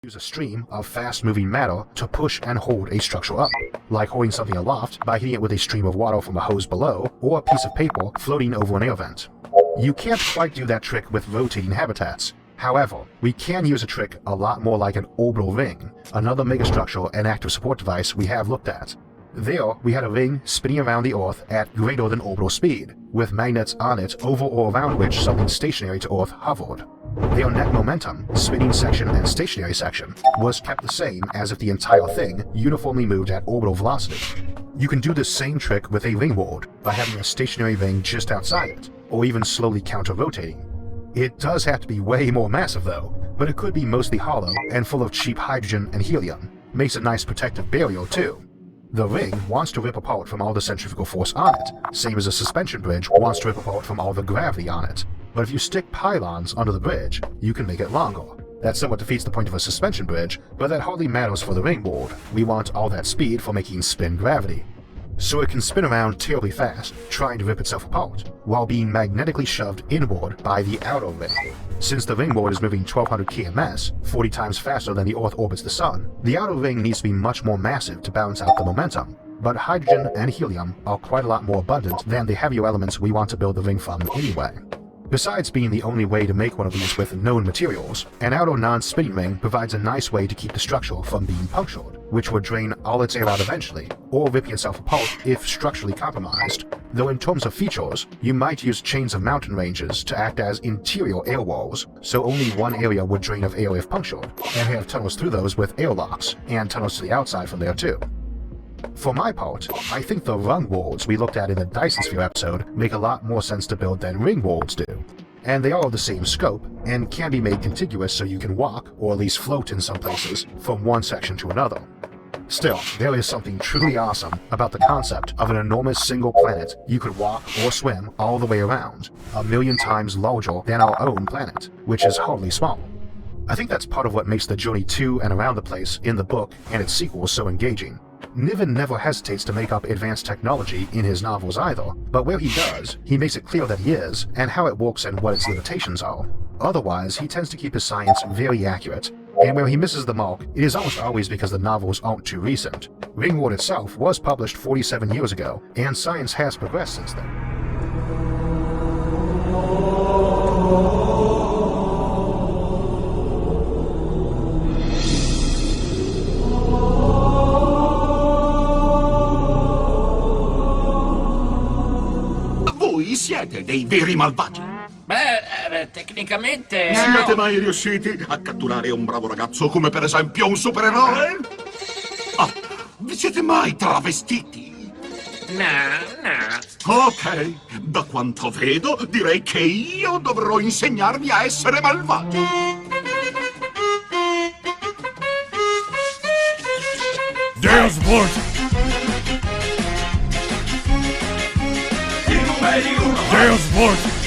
Use a stream of fast-moving matter to push and hold a structure up, like holding something aloft by hitting it with a stream of water from a hose below, or a piece of paper floating over an air vent. You can't quite do that trick with rotating habitats. However, we can use a trick a lot more like an orbital ring, another megastructure and active support device we have looked at. There, we had a ring spinning around the Earth at greater than orbital speed, with magnets on it over or around which something stationary to Earth hovered. Their net momentum, spinning section and stationary section, was kept the same as if the entire thing uniformly moved at orbital velocity. You can do the same trick with a ring world by having a stationary ring just outside it, or even slowly counter-rotating. It does have to be way more massive though, but it could be mostly hollow and full of cheap hydrogen and helium. Makes a nice protective barrier too. The ring wants to rip apart from all the centrifugal force on it, same as a suspension bridge wants to rip apart from all the gravity on it. But if you stick pylons under the bridge, you can make it longer. That somewhat defeats the point of a suspension bridge, but that hardly matters for the ring world. We want all that speed for making spin gravity. So it can spin around terribly fast, trying to rip itself apart, while being magnetically shoved inward by the outer ring. Since the ring world is moving 1200 kms, 40 times faster than the Earth orbits the Sun, the outer ring needs to be much more massive to balance out the momentum. But hydrogen and helium are quite a lot more abundant than the heavier elements we want to build the ring from anyway. Besides being the only way to make one of these with known materials, an outer non-spinning ring provides a nice way to keep the structure from being punctured, which would drain all its air out eventually, or ripping itself apart if structurally compromised. Though in terms of features, you might use chains of mountain ranges to act as interior air walls, so only one area would drain of air if punctured, and have tunnels through those with airlocks, and tunnels to the outside from there too. For my part, I think the rung worlds we looked at in the Dyson Sphere episode make a lot more sense to build than ring worlds do. And they are of the same scope, and can be made contiguous so you can walk, or at least float in some places, from one section to another. Still, there is something truly awesome about the concept of an enormous single planet you could walk or swim all the way around, 1,000,000 times larger than our own planet, which is hardly small. I think that's part of what makes the journey to and around the place in the book and its sequels so engaging. Niven never hesitates to make up advanced technology in his novels either, but where he does, he makes it clear that he is, and how it works and what its limitations are. Otherwise, he tends to keep his science very accurate, and where he misses the mark, it is almost always because the novels aren't too recent. Ringworld itself was published 47 years ago, and science has progressed since then. Siete dei veri malvagi. Tecnicamente... Siete mai riusciti a catturare un bravo ragazzo come per esempio un supereroe? Ah, vi siete mai travestiti? No. Ok, da quanto vedo direi che io dovrò insegnarvi a essere malvagi. Deus Morte! Deus Morte!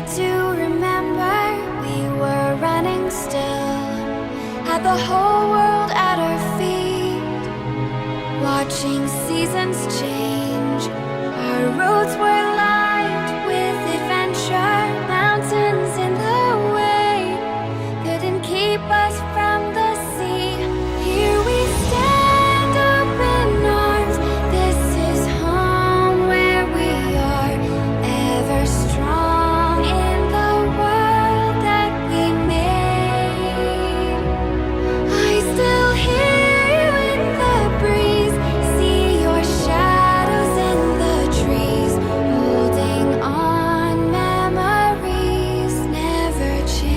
to remember we were running still, had the whole world at our feet, watching seasons change. Our roads were lined with adventure, mountains in the way couldn't keep us from the sea. Here we stand, open arms. This is home where we are, ever strong in the world that we made. I still hear you in the breeze, see your shadows in the trees, holding on, memories never change.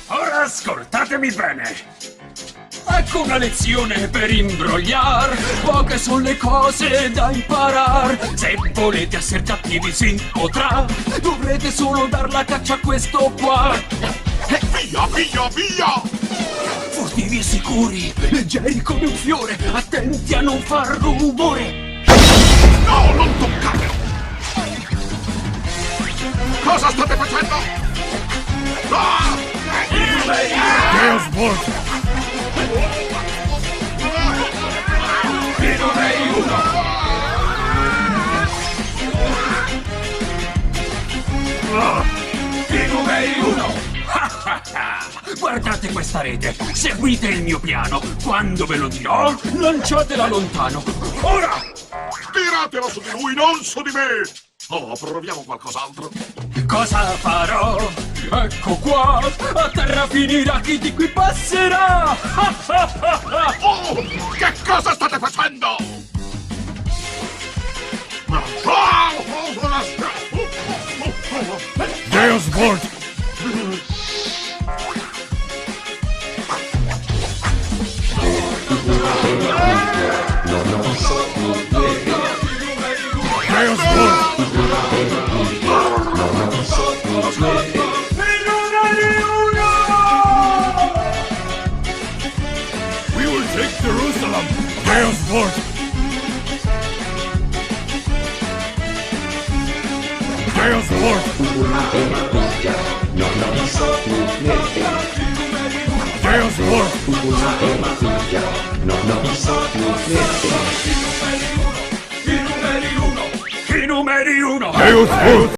Ora ascoltatemi bene. Ecco una lezione per imbrogliar. Poche sono le cose da imparar. Se volete essere cattivi si potrà. Dovrete solo dar la caccia a questo qua. Via, via, via! Furtivi e sicuri, leggeri come un fiore, attenti a non far rumore. No, non toccatelo! Cosa state facendo? Ah! Deus Vortex! Qui non è uno! Qui non è uno! Guardate questa rete, seguite il mio piano. Quando ve lo dirò, lanciatela lontano. Ora! Tiratelo su di lui, non su di me! Oh, proviamo qualcos'altro. Cosa farò? Ecco qua! A terra finirà chi di qui passerà! Oh, che cosa state facendo? Deus Vortex! Deus Vortex! We will take Jerusalem! Deus Vortex! Deus Vortex! Deus Vortex! I numeri uno! Deus Vortex!